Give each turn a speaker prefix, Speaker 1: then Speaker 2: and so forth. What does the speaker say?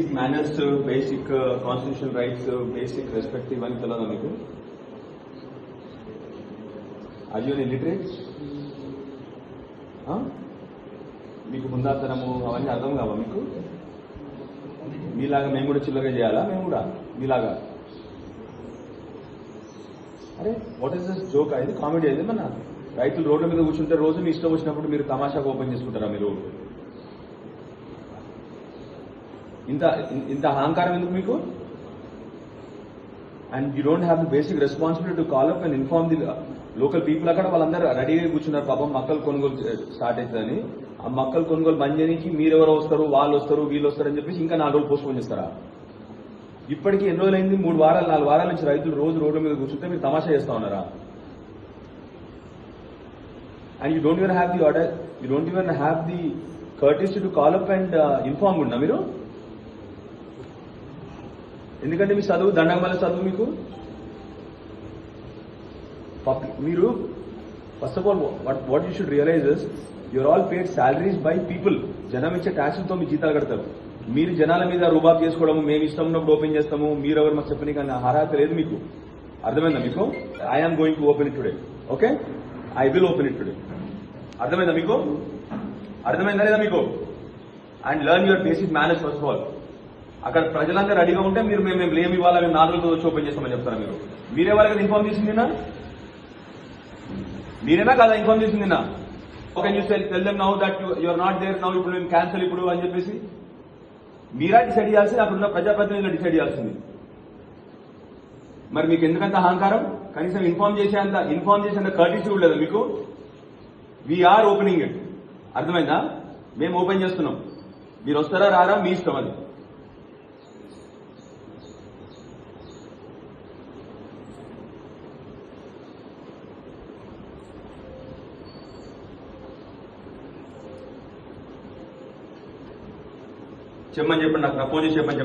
Speaker 1: Basic manners, basic constitutional rights, basic respect ఇవన్నీ తెలియదా మీకు? Are you literate? మీకు ముందాతనము అవన్నీ అర్థం కావా మీకు? మీలాగా మేము కూడా చిల్లగా చేయాలా? మేము కూడా మీలాగా? అరే వాట్ ఈస్ దిస్ జోక్? ఇది కామెడీ అయితే మన రైతులు రోడ్ల మీద కూర్చుంటే రోజు మీ ఇష్టం వచ్చినప్పుడు మీరు తమాషాగా ఓపెన్ చేసుకుంటారా మీరు? ఇంత ఇంత అహంకారం ఎందుకు మీకు? And you don't have the basic responsibility to call up and inform the local people. అక్కడ వాళ్ళందరూ రెడీగా కూర్చున్నారు పాపం, మొక్కలు కొనుగోలు స్టార్ట్ అవుతుందని. ఆ మొక్కలు కొనుగోలు బంద్ చేయడానికి మీరెవరో వస్తారు, వాళ్ళు వస్తారు, వీళ్ళు వస్తారని చెప్పేసి ఇంకా 4 రోజులు పోస్ట్పోన్ చేస్తారా? ఇప్పటికీ ఎన్ని రోజులైంది? 3 వారాలు 4 వారాల నుంచి రైతులు రోజు రోడ్ల మీద కూర్చుంటే మీరు తమాషా చేస్తా ఉన్నారా? And you don't even have the order, you don't even have the courtesy to call up and inform ఉన్నా మీరు? ఎందుకంటే మీ చదువు దండగమల్ల చదువు మీకు. మీరు first of all what you should realize is you're all paid salaries by people. జనం ఇచ్చే ట్యాక్సులతో మీ జీతాలు కడతారు. మీరు జనాల మీద రూబాబ్ చేసుకోవడం, మేము ఇష్టం ఉన్నప్పుడు ఓపెన్ చేస్తాము, మీరెవరు మాకు చెప్పని కానీ అర్హత లేదు మీకు. అర్థమైందా మీకు? I'm going to open it today. Okay, I will open it today. అర్థమైందా మీకు? అర్థమైందా లేదా మీకు? And learn your basic manage first of all. అక్కడ ప్రజలందరూ రెడీగా ఉంటే మీరు మేము లేమి ఇవ్వాలా, మేము 4 రోజులు వచ్చి ఓపెన్ చేస్తామని చెప్తారా మీరు? మీరే వాళ్ళకి ఇన్ఫార్మ్ చేసిందినా? మీరేనా కదా ఇన్ఫార్మ్ చేసిందినా? Okay, you tell them now that you're not there now, ఇప్పుడు మేము క్యాన్సిల్ ఇప్పుడు అని చెప్పేసి మీరా డిసైడ్ చేయాల్సింది, అక్కడున్న ప్రజాప్రతినిధులు డిసైడ్ చేయాల్సింది. మరి మీకు ఎందుకంత అహంకారం? కనీసం ఇన్ఫార్మ్ చేసేంత కర్టీసీ కూడా లేదా మీకు? We're opening it. అర్థమైందా? మేము ఓపెన్ చేస్తున్నాం, మీరు వస్తారా రారా మీ ఇష్టం. అది చెప్పమని చెప్పండి, నాకు ఫోన్ చేసి చెప్పండి.